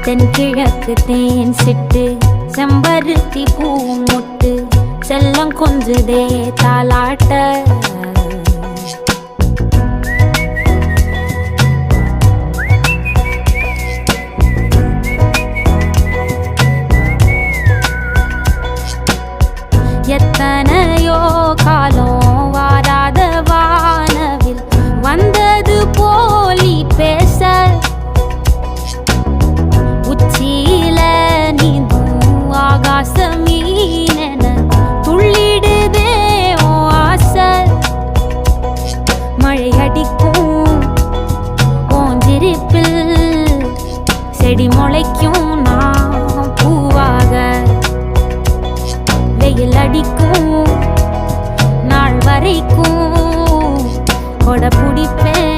தென்கிழக்கு தேன் சிட்டு செம்பருத்தி பூ முட்டு செல்லம் கொஞ்சுதே தாலாட்ட எத்தனையோ காலம் வாராத வானவில் வந்தது போலி பேச உச்சியில நீந்தும் ஆகாச மீனென துள்ளிடுதே ஓ ஆசை மழை அடிக்கும் ஓஞ்சிருப்பில் செடி முளைக்கும் நான் பூவாக வெயில் அடிக்கும் நாள் வரைக்கும் கொடை பிடிப்பேன்